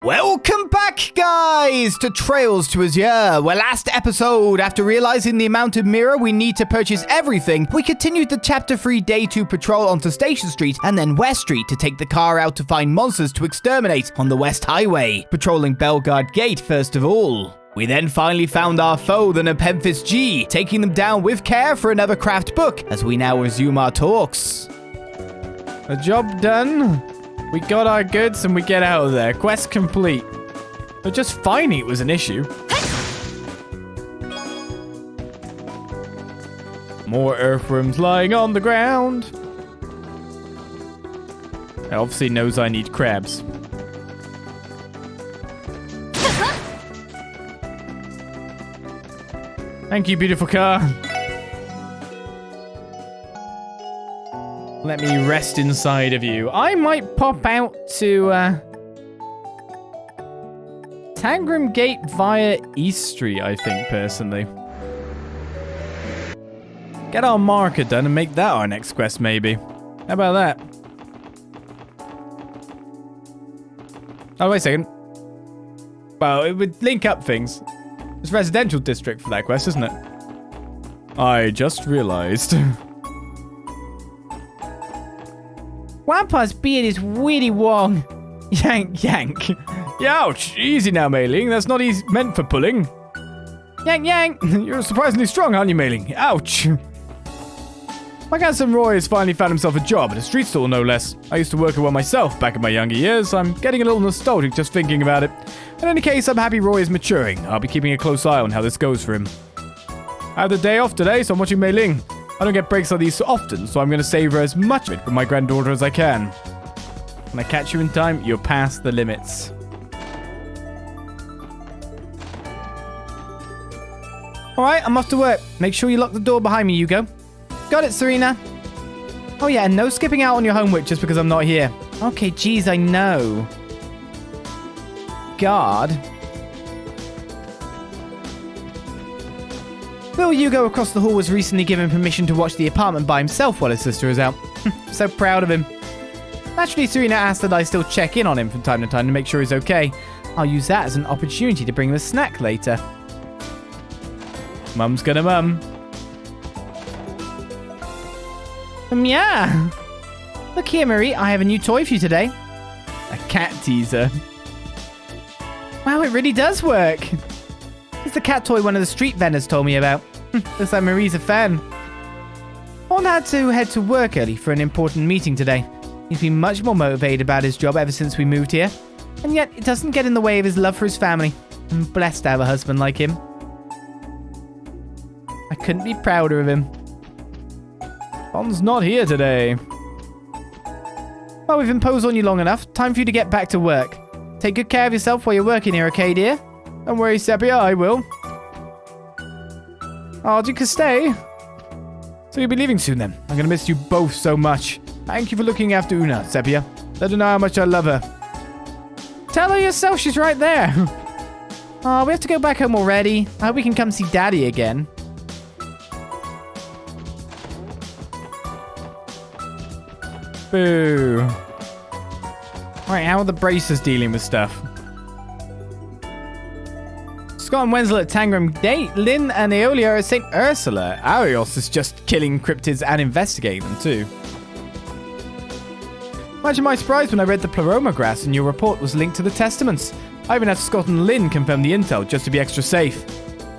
Welcome back, guys, to Trails to Azure, where last episode, after realizing the amount of mirror we need to purchase everything, we continued the Chapter 3 Day 2 patrol onto Station Street and then West Street to take the car out to find monsters to exterminate on the West Highway, patrolling Bellegarde Gate first of all. We then finally found our foe, the Nepenthes G, taking them down with care for another craft book, as we now resume our talks. The job done. We got our goods and we get out of there. Quest complete. But just finding it was an issue. More earthworms lying on the ground. It obviously knows I need crabs. Thank you, beautiful car. Let me rest inside of you. I might pop out to Tangram Gate via East Street, I think, personally. Get our marker done and make that our next quest, maybe. How about that? Oh, wait a second. Well, it would link up things. It's residential district for that quest, isn't it? I just realized. Grandpa's beard is really long. Yank, yank. Ouch! Easy now, Mailing. That's not easy meant for pulling. Yank, yank. You're surprisingly strong, aren't you, Mailing? Ouch! My grandson Roy has finally found himself a job at a street stall, no less. I used to work at one myself back in my younger years. I'm getting a little nostalgic just thinking about it. In any case, I'm happy Roy is maturing. I'll be keeping a close eye on how this goes for him. I have the day off today, so I'm watching Mailing. I don't get breaks like these so often, so I'm going to savor as much of it with my granddaughter as I can. When I catch you in time, you're past the limits. Alright, I'm off to work. Make sure you lock the door behind me, Hugo. Got it, Serena. Oh yeah, and no skipping out on your homework just because I'm not here. Okay, geez, I know. God. Bill Hugo across the hall was recently given permission to watch the apartment by himself while his sister is out. So proud of him. Naturally, Serena asked that I still check in on him from time to time to make sure he's okay. I'll use that as an opportunity to bring him a snack later. Mum's gonna mum. Yeah. Look here, Marie. I have a new toy for you today. A cat teaser. Wow, it really does work. It's the cat toy one of the street vendors told me about. Looks like Marie's a fan. Ron had to head to work early for an important meeting today. He's been much more motivated about his job ever since we moved here. And yet, it doesn't get in the way of his love for his family. I'm blessed to have a husband like him. I couldn't be prouder of him. Ron's not here today. Well, we've imposed on you long enough. Time for you to get back to work. Take good care of yourself while you're working here, okay, dear? Don't worry, Sepia, I will. Oh, you can stay. So you'll be leaving soon then. I'm going to miss you both so much. Thank you for looking after Una, Sepia. Let her know how much I love her. Tell her yourself, she's right there. Oh, we have to go back home already. I hope we can come see Daddy again. Boo. Right, how are the bracers dealing with stuff? Scott and Wenzel at Tangram Gate. Lynn and Aeolia are at St. Ursula. Arios is just killing cryptids and investigating them too. Imagine my surprise when I read the pleroma grass and your report was linked to the testaments. I even had Scott and Lynn confirm the intel just to be extra safe.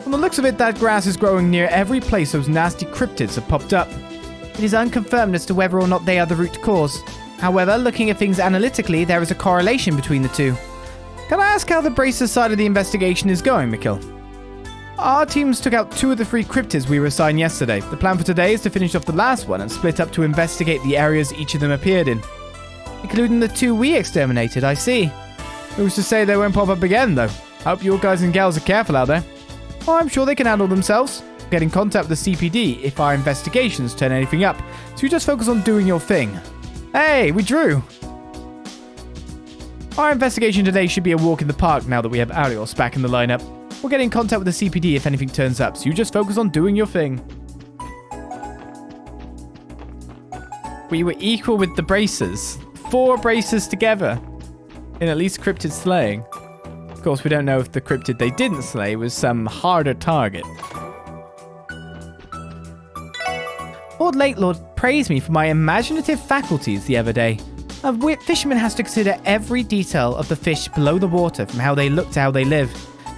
From the looks of it, that grass is growing near every place those nasty cryptids have popped up. It is unconfirmed as to whether or not they are the root cause. However, looking at things analytically, there is a correlation between the two. Can I ask how the Bracers side of the investigation is going, Mikkel? Our teams took out 2 of the 3 cryptids we were assigned yesterday. The plan for today is to finish off the last one and split up to investigate the areas each of them appeared in. Including the 2 we exterminated, I see. Who's to say they won't pop up again, though? Hope you guys and gals are careful out there. Oh, I'm sure they can handle themselves. Get in contact with the CPD if our investigations turn anything up, so you just focus on doing your thing. Hey, we drew! Our investigation today should be a walk in the park now that we have Arios back in the lineup. We'll get in contact with the CPD if anything turns up, so you just focus on doing your thing. We were equal with the bracers. 4 bracers together. in at least cryptid slaying. Of course, we don't know if the cryptid they didn't slay was some harder target. Lord Latelord praised me for my imaginative faculties the other day. A fisherman has to consider every detail of the fish below the water, from how they look to how they live.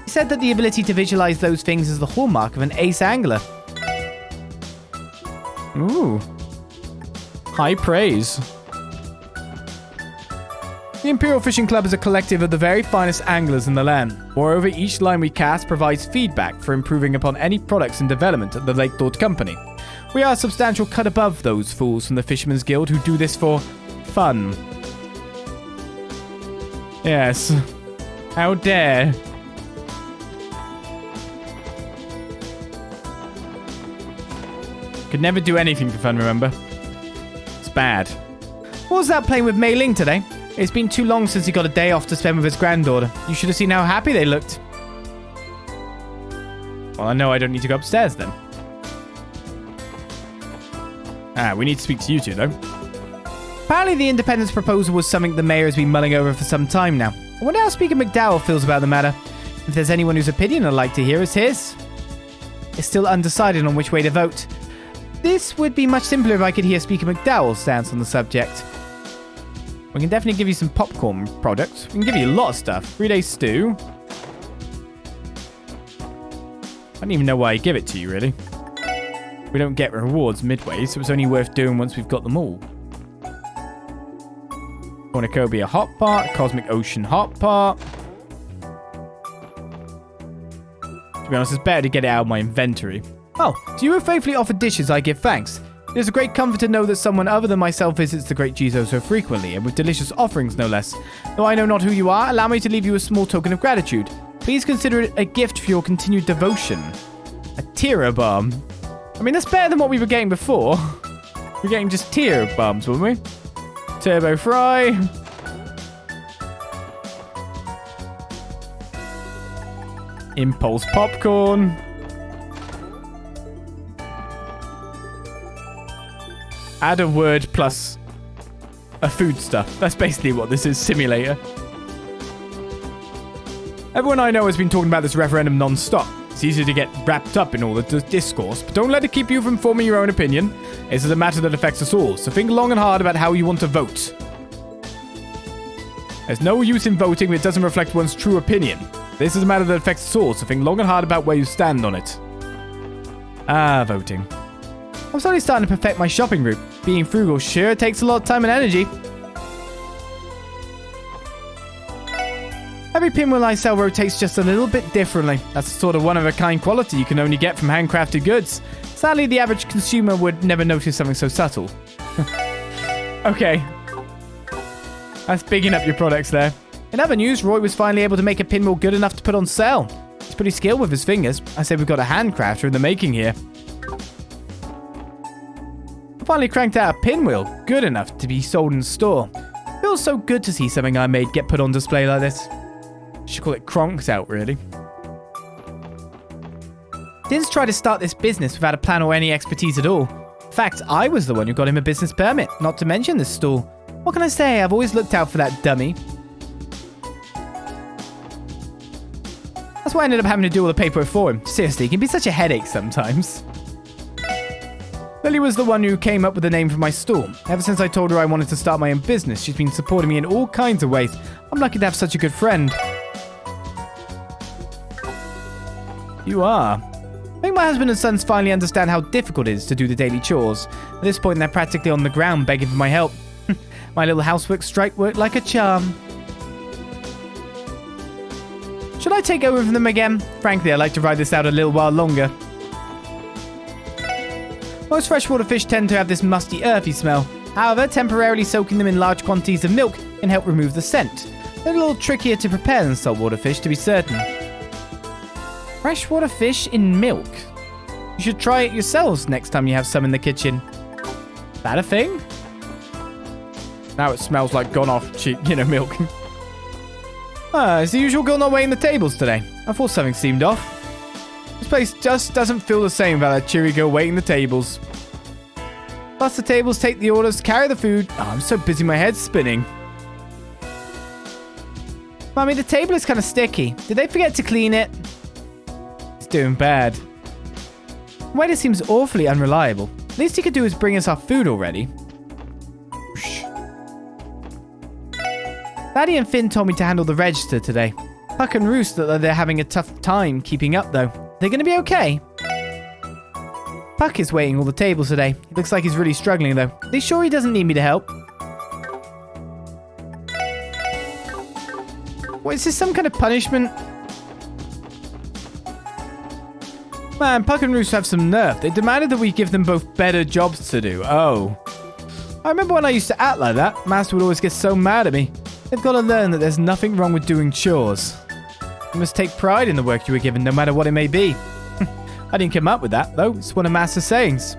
He said that the ability to visualize those things is the hallmark of an ace angler. Ooh. High praise. The Imperial Fishing Club is a collective of the very finest anglers in the land. Moreover, each line we cast provides feedback for improving upon any products in development at the Lake Lord Company. We are a substantial cut above those fools from the Fisherman's Guild who do this for fun. Yes. How dare. Could never do anything for fun, remember? It's bad. What was that playing with Mei Ling today? It's been too long since he got a day off to spend with his granddaughter. You should have seen how happy they looked. Well, I know I don't need to go upstairs then. We need to speak to you two, though. Apparently the independence proposal was something the mayor has been mulling over for some time now. I wonder how Speaker McDowell feels about the matter. If there's anyone whose opinion I'd like to hear, it's his. It's still undecided on which way to vote. This would be much simpler if I could hear Speaker McDowell's stance on the subject. We can definitely give you some popcorn products. We can give you a lot of stuff. 3-day stew. I don't even know why I give it to you, really. We don't get rewards midway, so it's only worth doing once we've got them all. Cornucopia hot pot, Cosmic Ocean hot pot. To be honest, it's better to get it out of my inventory. Oh, to you who faithfully offer dishes, I give thanks. It is a great comfort to know that someone other than myself visits the Great Jizo so frequently, and with delicious offerings no less. Though I know not who you are, allow me to leave you a small token of gratitude. Please consider it a gift for your continued devotion. A Tiro bomb. I mean, that's better than what we were getting before. We're getting just Tiro bombs, weren't we? Turbo fry. Impulse popcorn. Add a word plus a food stuff. That's basically what this is, simulator. Everyone I know has been talking about this referendum non-stop. It's easy to get wrapped up in all the discourse, but don't let it keep you from forming your own opinion. This is a matter that affects us all, so think long and hard about how you want to vote. There's no use in voting if it doesn't reflect one's true opinion. This is a matter that affects us all, so think long and hard about where you stand on it. Voting. I'm slowly starting to perfect my shopping route. Being frugal sure takes a lot of time and energy. Every pinwheel I sell rotates just a little bit differently. That's the sort of one-of-a-kind quality you can only get from handcrafted goods. Sadly, the average consumer would never notice something so subtle. Okay. That's bigging up your products there. In other news, Roy was finally able to make a pinwheel good enough to put on sale. He's pretty skilled with his fingers. I say we've got a handcrafter in the making here. I finally cranked out a pinwheel good enough to be sold in store. Feels so good to see something I made get put on display like this. Should call it Kronk's out, really. Din's tried to start this business without a plan or any expertise at all. In fact, I was the one who got him a business permit, not to mention this stall. What can I say? I've always looked out for that dummy. That's why I ended up having to do all the paperwork for him. Seriously, it can be such a headache sometimes. Lily was the one who came up with the name for my stall. Ever since I told her I wanted to start my own business, she's been supporting me in all kinds of ways. I'm lucky to have such a good friend. You are. I think my husband and sons finally understand how difficult it is to do the daily chores. At this point, they're practically on the ground begging for my help. My little housework strike worked like a charm. Should I take over from them again? Frankly, I'd like to ride this out a little while longer. Most freshwater fish tend to have this musty, earthy smell. However, temporarily soaking them in large quantities of milk can help remove the scent. They're a little trickier to prepare than saltwater fish, to be certain. Freshwater fish in milk? You should try it yourselves next time you have some in the kitchen. That a thing? Now it smells like gone off cheap, milk. Is the usual girl not waiting the tables today? I thought something seemed off. This place just doesn't feel the same without that cheery girl waiting the tables. Bust the tables, take the orders, carry the food. Oh, I'm so busy my head's spinning. Mommy, the table is kind of sticky. Did they forget to clean it? It's doing bad. The waiter seems awfully unreliable. Least he could do is bring us our food already. Laddie and Finn told me to handle the register today. Puck and Roost that they're having a tough time keeping up, though. They're going to be okay. Puck is waiting all the tables today. It looks like he's really struggling, though. Are you sure he doesn't need me to help? What, is this some kind of punishment? Man, Puck and Roost have some nerve. They demanded that we give them both better jobs to do. Oh. I remember when I used to act like that. Master would always get so mad at me. They've got to learn that there's nothing wrong with doing chores. You must take pride in the work you were given, no matter what it may be. I didn't come up with that, though. It's one of Master's sayings.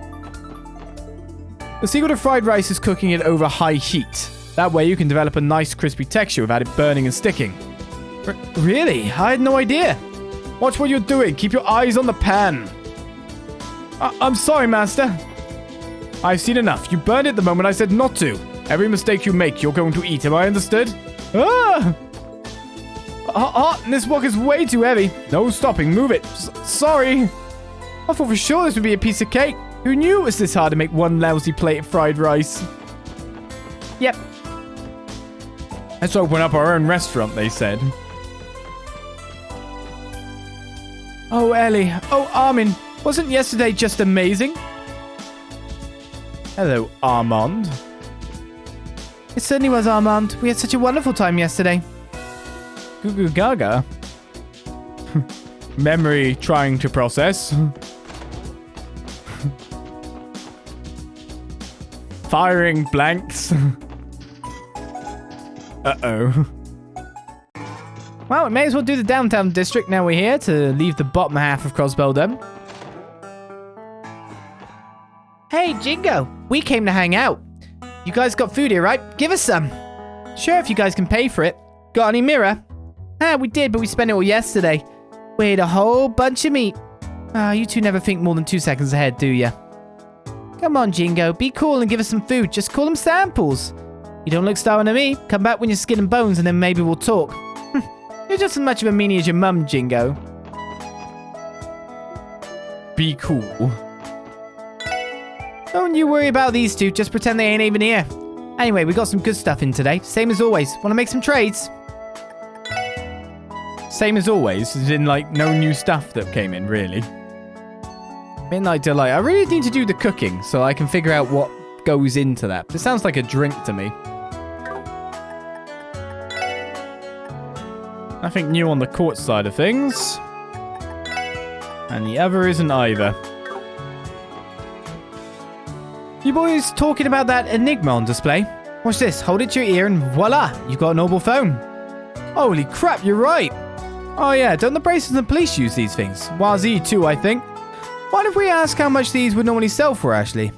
The secret of fried rice is cooking it over high heat. That way you can develop a nice crispy texture without it burning and sticking. Really? I had no idea. Watch what you're doing. Keep your eyes on the pan. I'm sorry, Master. I've seen enough. You burned it the moment I said not to. Every mistake you make, you're going to eat. Am I understood? This wok is way too heavy. No stopping. Move it. Sorry. I thought for sure this would be a piece of cake. Who knew it was this hard to make one lousy plate of fried rice? Yep. Let's open up our own restaurant, they said. Oh, Ellie. Oh, Armin. Wasn't yesterday just amazing? Hello, Armand. It certainly was, Armand. We had such a wonderful time yesterday. Goo goo gaga. Memory trying to process. Firing blanks. Uh-oh. Well, we may as well do the downtown district now we're here to leave the bottom half of Crossbell done. Hey, Jingo. We came to hang out. You guys got food here, right? Give us some. Sure, if you guys can pay for it. Got any mirror? We did, but we spent it all yesterday. We ate a whole bunch of meat. You two never think more than 2 seconds ahead, do ya? Come on, Jingo. Be cool and give us some food. Just call them samples. You don't look starving to me. Come back when you're skin and bones and then maybe we'll talk. You're just as much of a meanie as your mum, Jingo. Be cool. Don't you worry about these two. Just pretend they ain't even here. Anyway, we got some good stuff in today. Same as always. Want to make some trades? Same as always, as in, like, no new stuff that came in, really. Midnight Delight. I really need to do the cooking so I can figure out what goes into that. This sounds like a drink to me. Nothing new on the court side of things. And the other isn't either. You boys talking about that Enigma on display? Watch this. Hold it to your ear and voila, you got a mobile phone. Holy crap, you're right. Oh yeah, don't the Braces and police use these things? Wazi too, I think. What if we ask how much these would normally sell for, Ashley?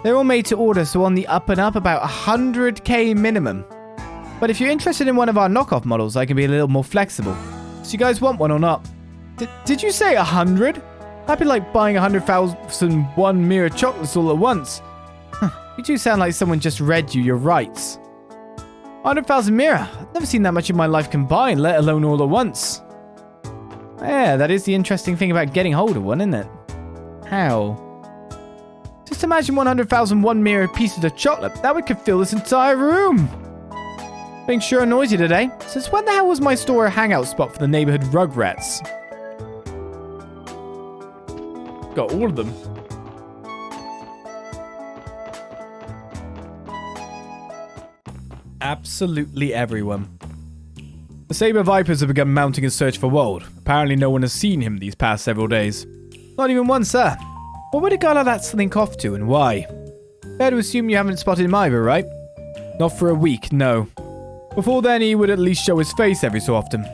They're all made to order, so on the up and up about 100k minimum. But if you're interested in one of our knockoff models, I can be a little more flexible. So you guys want one or not? Did you say 100? That'd be like buying 100,001 mirror chocolates all at once. You do sound like someone just read you your rights. 100,000 mirror. I've never seen that much in my life combined, let alone all at once. Yeah, that is the interesting thing about getting hold of one, isn't it? How? Just imagine 100,001 mirror pieces of chocolate. That would could fill this entire room. Being sure noisy today. Since when the hell was my store a hangout spot for the neighborhood rugrats? Got all of them. Absolutely everyone. The Saber Vipers have begun mounting a search for Wold. Apparently no one has seen him these past several days. Not even one, sir. What would a guy like that slink off to and why? Fair to assume you haven't spotted him either, right? Not for a week, no. Before then, he would at least show his face every so often.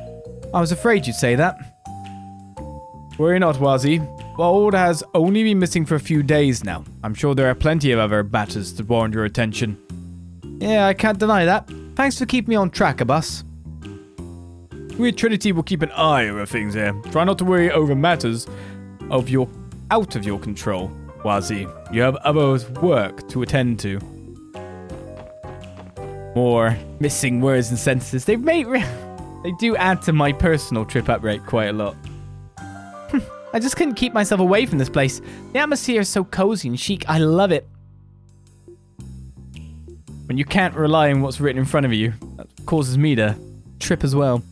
I was afraid you'd say that. Worry not, Wazi. Wold has only been missing for a few days now. I'm sure there are plenty of other matters to warrant your attention. Yeah, I can't deny that. Thanks for keeping me on track, Abbas. We at Trinity will keep an eye over things here. Try not to worry over matters out of your control, Wazi. You have other work to attend to. More missing words and sentences. They've made... They do add to my personal trip up rate quite a lot. I just couldn't keep myself away from this place. The atmosphere is so cozy and chic. I love it. When you can't rely on what's written in front of you, that causes me to trip as well.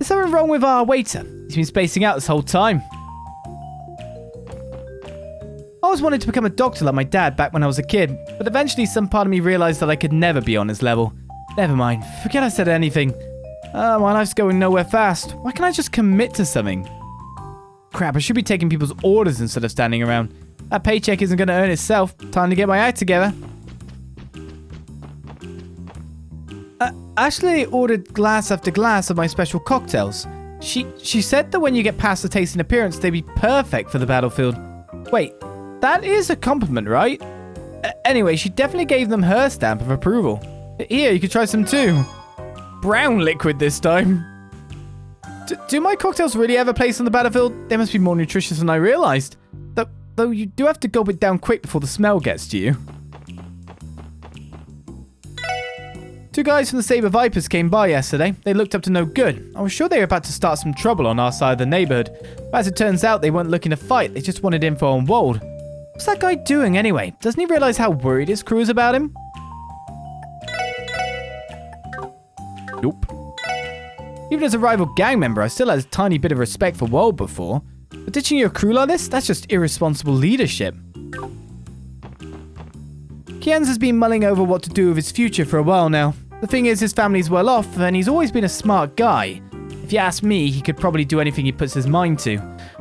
Is something wrong with our waiter? He's been spacing out this whole time. I always wanted to become a doctor like my dad back when I was a kid, but eventually some part of me realized that I could never be on his level. Never mind, forget I said anything. My life's going nowhere fast. Why can't I just commit to something? Crap, I should be taking people's orders instead of standing around. That paycheck isn't going to earn itself. Time to get my act together. Ashley ordered glass after glass of my special cocktails. She said that when you get past the taste and appearance, they'd be perfect for the battlefield. Wait, that is a compliment, right? Anyway, she definitely gave them her stamp of approval. Here, you could try some too. Brown liquid this time. Do my cocktails really have a place on the battlefield? They must be more nutritious than I realized. Though you do have to gulp it down quick before the smell gets to you. 2 guys from the Saber Vipers came by yesterday. They looked up to no good. I was sure they were about to start some trouble on our side of the neighborhood. But as it turns out, they weren't looking to fight. They just wanted info on Wold. What's that guy doing anyway? Doesn't he realize how worried his crew is about him? Nope. Even as a rival gang member, I still had a tiny bit of respect for Wold before. But ditching your crew like this? That's just irresponsible leadership. Kienz has been mulling over what to do with his future for a while now. The thing is, his family's well off, and he's always been a smart guy. If you ask me, he could probably do anything he puts his mind to.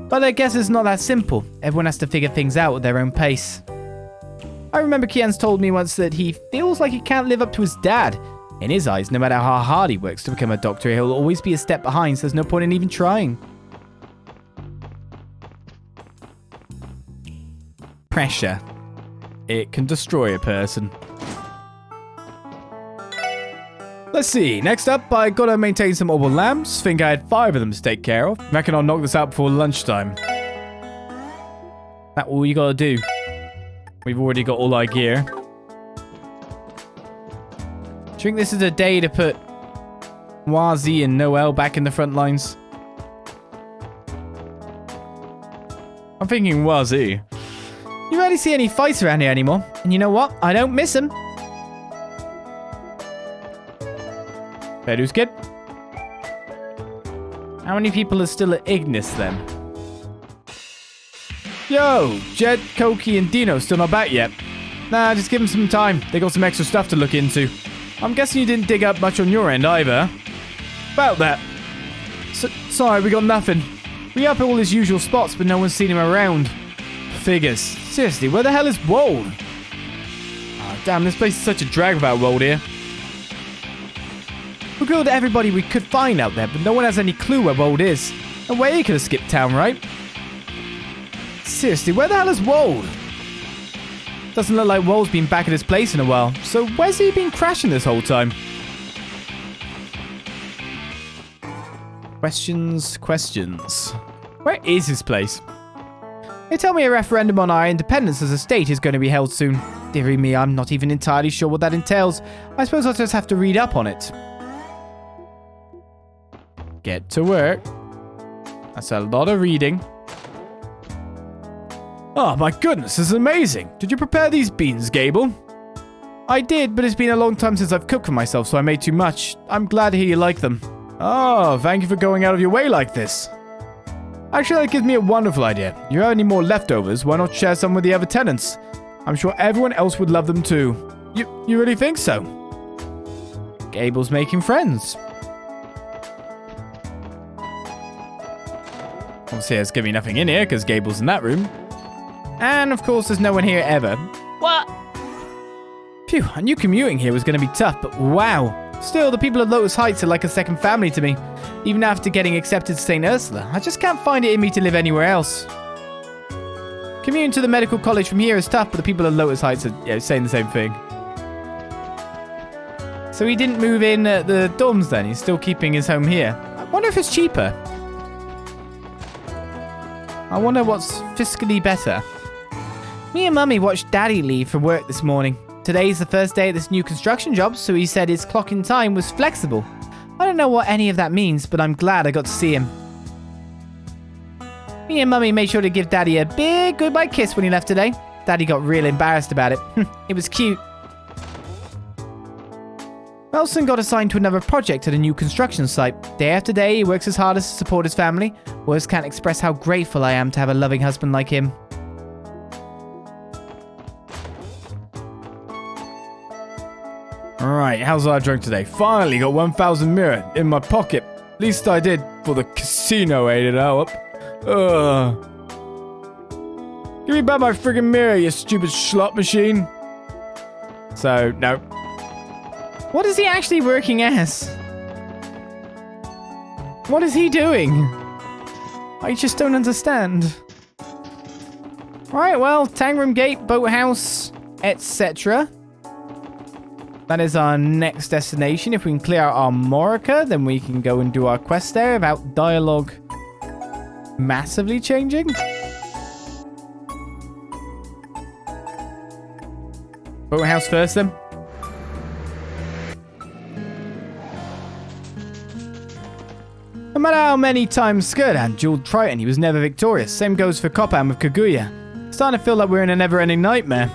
But I guess it's not that simple. Everyone has to figure things out at their own pace. I remember Kienz told me once that he feels like he can't live up to his dad. In his eyes, no matter how hard he works to become a doctor, he'll always be a step behind, so there's no point in even trying. Pressure. It can destroy a person. Let's see. Next up, I gotta maintain some orbital lamps. Think I had 5 of them to take care of. Reckon I'll knock this out before lunchtime. That's all you gotta do. We've already got all our gear. Do you think this is a day to put Wazi and Noel back in the front lines? I'm thinking Wazi. You rarely see any fights around here anymore. And you know what? I don't miss them. Bedou's kid. How many people are still at Ignis then? Yo, Jed, Koki, and Dino still not back yet. Nah, just give them some time. They got some extra stuff to look into. I'm guessing you didn't dig up much on your end either. About that. Sorry, we got nothing. We up at all his usual spots, but no one's seen him around. Figures. Seriously, where the hell is Wold? Oh, damn, this place is such a drag without Wold here. We killed everybody we could find out there, but no one has any clue where Wold is. No way he could have skipped town, right? Seriously, where the hell is Wold? Doesn't look like Wold's been back at his place in a while, so where's he been crashing this whole time? Questions. Where is his place? They tell me a referendum on our independence as a state is going to be held soon. Dearie me, I'm not even entirely sure what that entails. I suppose I'll just have to read up on it. Get to work. That's a lot of reading. Oh my goodness, this is amazing. Did you prepare these beans, Gable? I did, but it's been a long time since I've cooked for myself, so I made too much. I'm glad to hear you like them. Oh, thank you for going out of your way like this. Actually, that gives me a wonderful idea. You have any more leftovers, why not share some with the other tenants? I'm sure everyone else would love them too. You really think so? Gable's making friends. Obviously, there's going to be nothing in here because Gable's in that room. And of course, there's no one here ever. What? Phew, I knew commuting here was going to be tough, but wow. Still, the people of Lotus Heights are like a second family to me. Even after getting accepted to St. Ursula, I just can't find it in me to live anywhere else. Commuting to the medical college from here is tough, but the people of Lotus Heights are saying the same thing. So he didn't move in at the dorms then? He's still keeping his home here. I wonder if it's cheaper. I wonder what's fiscally better. Me and Mummy watched Daddy leave for work this morning. Today's the first day at this new construction job, so he said his clock-in time was flexible. I don't know what any of that means, but I'm glad I got to see him. Me and Mummy made sure to give Daddy a big goodbye kiss when he left today. Daddy got real embarrassed about it. It was cute. Melson got assigned to another project at a new construction site. Day after day, he works his hardest to support his family. Words can't express how grateful I am to have a loving husband like him. Alright, how's our drunk today? Finally got 1,000 mirror in my pocket. At least I did for the casino ate it out. Give me back my friggin' mirror, you stupid slot machine. So, no. What is he actually working as? What is he doing? I just don't understand. Right, well, Tangram Gate, Boathouse, etc. That is our next destination. If we can clear out Armorica, then we can go and do our quest there without dialogue massively changing. Boathouse first, then. No matter how many times Skirdan dueled Triton, he was never victorious. Same goes for Copan with Kaguya. It's starting to feel like we're in a never-ending nightmare.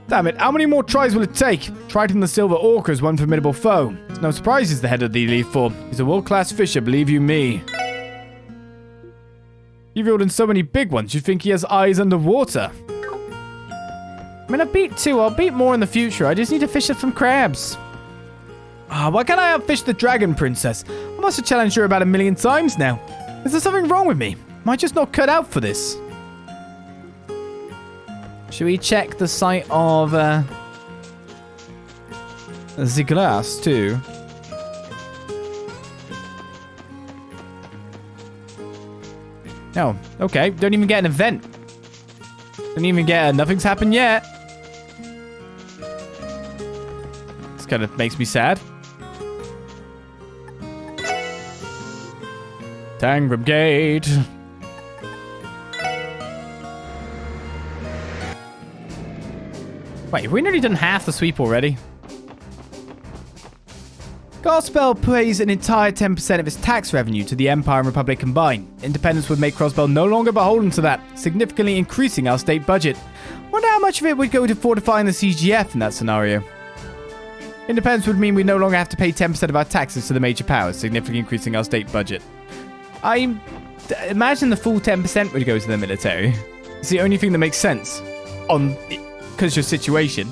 Damn it, how many more tries will it take? Triton the Silver Orca is one formidable foe. It's no surprise he's the head of the Elite Four. He's a world-class fisher, believe you me. You've reeled in so many big ones, you'd think he has eyes underwater. I mean, I've beat 2, I'll beat more in the future. I just need to fish it from crabs. Why can't I outfish the Dragon Princess? I must have challenged her about 1,000,000 times now. Is there something wrong with me? Am I just not cut out for this? Should we check the site of the glass too? Oh, okay. Don't even get an event. Don't even get nothing's happened yet. This kind of makes me sad. Tangram Gate. Wait, have we nearly done half the sweep already? Crossbell pays an entire 10% of its tax revenue to the Empire and Republic combined. Independence would make Crossbell no longer beholden to that, significantly increasing our state budget. Wonder how much of it would go to fortifying the CGF in that scenario. Independence would mean we no longer have to pay 10% of our taxes to the major powers, significantly increasing our state budget. I imagine the full 10% would go to the military. It's the only thing that makes sense. Because your situation.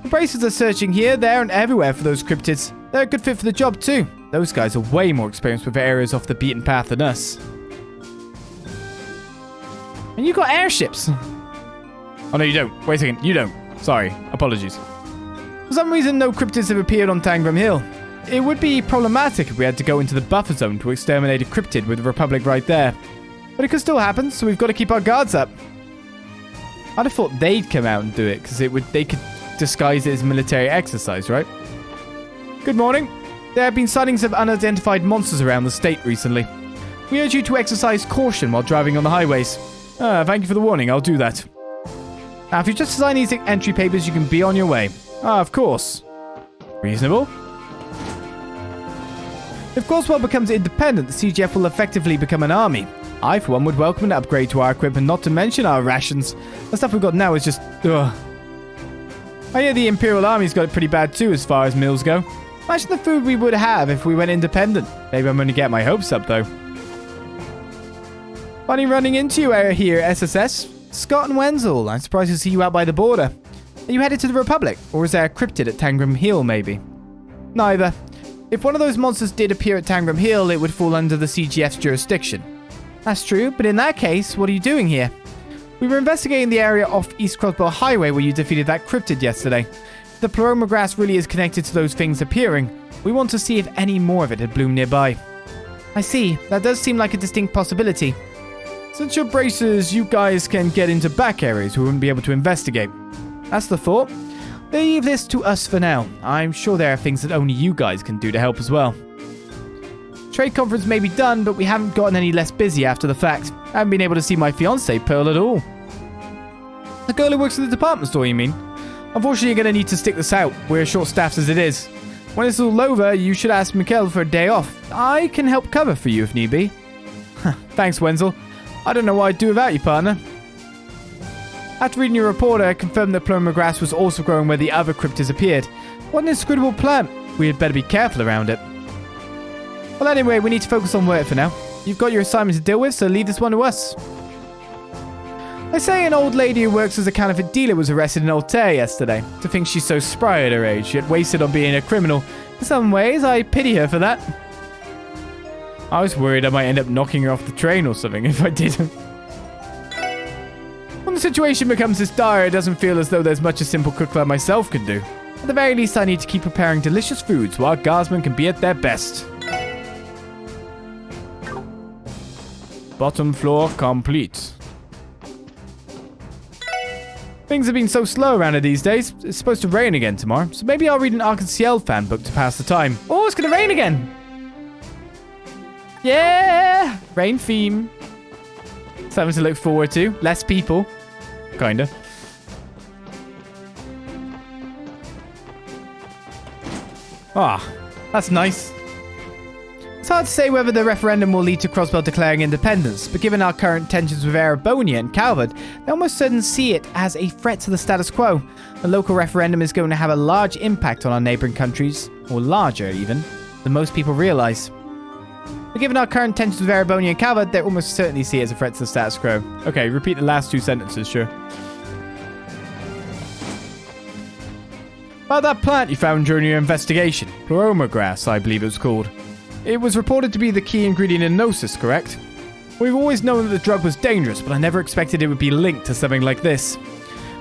The bracers are searching here, there, and everywhere for those cryptids. They're a good fit for the job too. Those guys are way more experienced with areas off the beaten path than us. And you got airships. Oh no, you don't. Wait a second, you don't. Sorry, apologies. For some reason, no cryptids have appeared on Tangram Hill. It would be problematic if we had to go into the buffer zone to exterminate a cryptid with the Republic right there. But it could still happen, so we've got to keep our guards up. I'd have thought they'd come out and do it, because they could disguise it as military exercise, right? Good morning. There have been sightings of unidentified monsters around the state recently. We urge you to exercise caution while driving on the highways. Thank you for the warning, I'll do that. Now, if you just sign these entry papers, you can be on your way. Of course. Reasonable. If Crossbell becomes independent, the CGF will effectively become an army. I, for one, would welcome an upgrade to our equipment, not to mention our rations. The stuff we've got now is just... ugh. I hear the Imperial Army's got it pretty bad too as far as meals go. Imagine the food we would have if we went independent. Maybe I'm going to get my hopes up, though. Funny running into you here, SSS. Scott and Wenzel, I'm surprised to see you out by the border. Are you headed to the Republic? Or is there a cryptid at Tangram Hill, maybe? Neither. If one of those monsters did appear at Tangram Hill, it would fall under the CGF's jurisdiction. That's true, but in that case, what are you doing here? We were investigating the area off East Crossbell Highway where you defeated that cryptid yesterday. If the Paloma grass really is connected to those things appearing, we want to see if any more of it had bloomed nearby. I see, that does seem like a distinct possibility. Since you're bracers, you guys can get into back areas we wouldn't be able to investigate. That's the thought. Leave this to us for now. I'm sure there are things that only you guys can do to help as well. Trade conference may be done, but we haven't gotten any less busy after the fact. I haven't been able to see my fiancée, Pearl, at all. The girl who works at the department store, you mean? Unfortunately, you're going to need to stick this out. We're short-staffed as it is. When it's all over, you should ask Mikkel for a day off. I can help cover for you if need be. Thanks, Wenzel. I don't know what I'd do without you, partner. After reading your report, I confirmed that Ploma grass was also growing where the other cryptids appeared. What an inscrutable plant. We had better be careful around it. Well, anyway, we need to focus on work for now. You've got your assignment to deal with, so leave this one to us. They say an old lady who works as a counterfeit dealer was arrested in Altair yesterday. To think she's so spry at her age, yet wasted on being a criminal. In some ways, I pity her for that. I was worried I might end up knocking her off the train or something if I didn't. When the situation becomes this dire, it doesn't feel as though there's much a simple cook like myself could do. At the very least, I need to keep preparing delicious foods while guardsmen can be at their best. Bottom floor complete. Things have been so slow around here these days. It's supposed to rain again tomorrow, so maybe I'll read an Arc-en-Ciel fan book to pass the time. Oh, it's gonna rain again! Yeah! Rain theme. Something to look forward to. Less people. Kinda. Ah, that's nice. It's hard to say whether the referendum will lead to Crossbell declaring independence, but given our current tensions with Erebonia and Calvert, they almost certainly see it as a threat to the status quo. A local referendum is going to have a large impact on our neighbouring countries, or larger even, than most people realise. But given our current tensions with Erebonia and Calvert, they almost certainly see it as a threat to the status quo. Okay, repeat the last two sentences, sure. About that plant you found during your investigation, Ploma grass, I believe it was called. It was reported to be the key ingredient in Gnosis, correct? We've always known that the drug was dangerous, but I never expected it would be linked to something like this.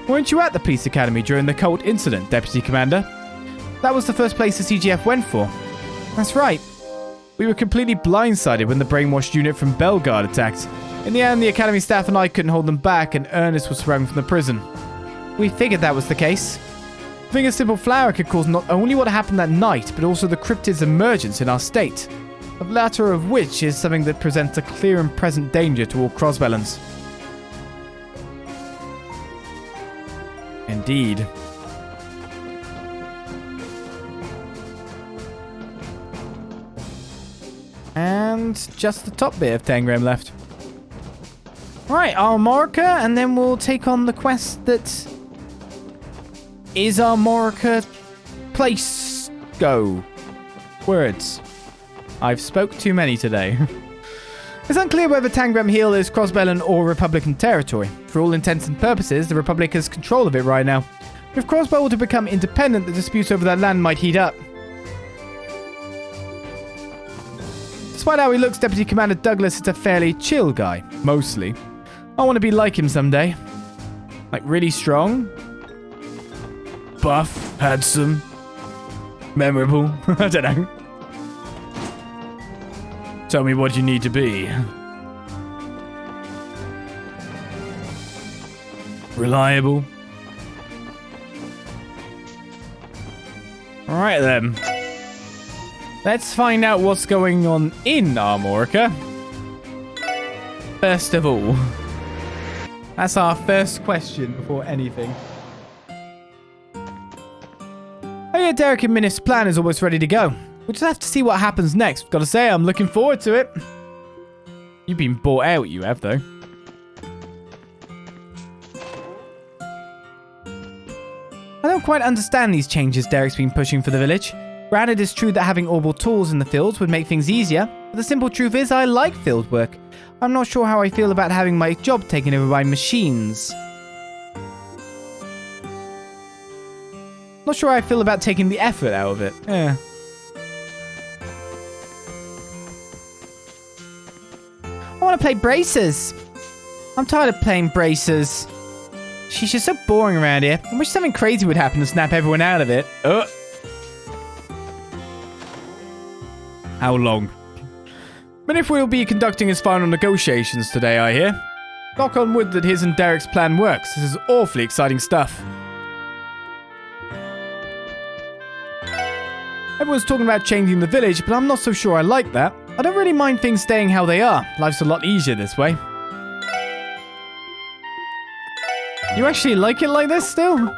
Weren't you at the police academy during the cult incident, Deputy Commander? That was the first place the CGF went for. That's right. We were completely blindsided when the brainwashed unit from Bellegarde attacked. In the end, the academy staff and I couldn't hold them back, and Ernest was sprung from the prison. We figured that was the case. I think a simple flower could cause not only what happened that night, but also the cryptid's emergence in our state. The latter of which is something that presents a clear and present danger to all Crossbellans. Indeed. And just the top bit of Tangram left. Right, Armorica, and then we'll take on the quest that is Armorica place go. Words. I've spoke too many today. It's unclear whether Tangram Hill is Crossbellan or Republican territory. For all intents and purposes, the Republic has control of it right now. If Crossbell were to become independent, the disputes over that land might heat up. Despite how he looks, Deputy Commander Douglas is a fairly chill guy. Mostly. I want to be like him someday. Like really strong. Buff. Handsome. Memorable. I don't know. Tell me what you need to be. Reliable. Alright then. Let's find out what's going on in Armorica. First of all. That's our first question before anything. Oh yeah, Derek and Minnis' plan is almost ready to go. We'll just have to see what happens next. Gotta say, I'm looking forward to it. You've been bought out, you have, though. I don't quite understand these changes Derek's been pushing for the village. Granted, it's true that having orbal tools in the fields would make things easier, but the simple truth is I like field work. I'm not sure how I feel about having my job taken over by machines. Not sure how I feel about taking the effort out of it. Yeah. I want to play Braces. I'm tired of playing Braces. She's just so boring around here. I wish something crazy would happen to snap everyone out of it. How long? Minif will be conducting his final negotiations today, I hear. Knock on wood that his and Derek's plan works. This is awfully exciting stuff. Everyone's talking about changing the village, but I'm not so sure I like that. I don't really mind things staying how they are. Life's a lot easier this way. You actually like it like this still?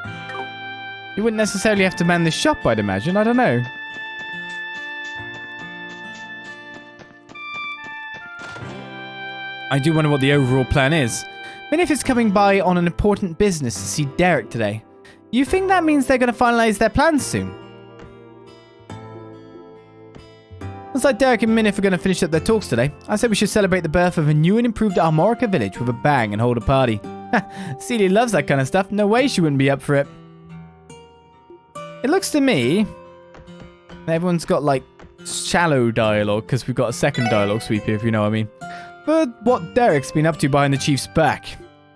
You wouldn't necessarily have to man this shop, I'd imagine. I don't know. I do wonder what the overall plan is. Minif is coming by on an important business to see Derek today. You think that means they're going to finalize their plans soon? Looks like Derek and Minif are going to finish up their talks today. I said we should celebrate the birth of a new and improved Armorica Village with a bang and hold a party. Celia loves that kind of stuff. No way she wouldn't be up for it. It looks to me that everyone's got like shallow dialogue because we've got a second dialogue sweep here, if you know what I mean. But what Derek's been up to behind the chief's back.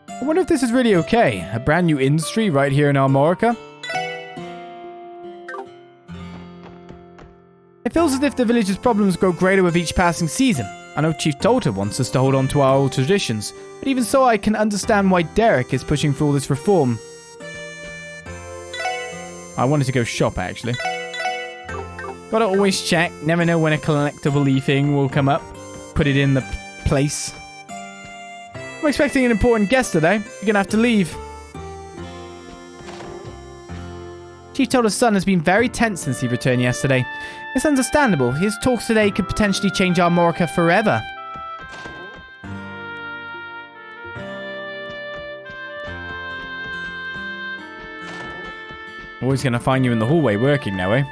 I wonder if this is really okay. A brand new industry right here in Armorica. It feels as if the village's problems grow greater with each passing season. I know Chief Tolta wants us to hold on to our old traditions, but even so I can understand why Derek is pushing for all this reform. I wanted to go shop, actually. Gotta always check. Never know when a collectible-y thing will come up. Put it in the place. I'm expecting an important guest today. You're gonna have to leave. Chief Tolta's son has been very tense since he returned yesterday. It's understandable. His talks today could potentially change Armorica forever. Always gonna find you in the hallway working now, eh?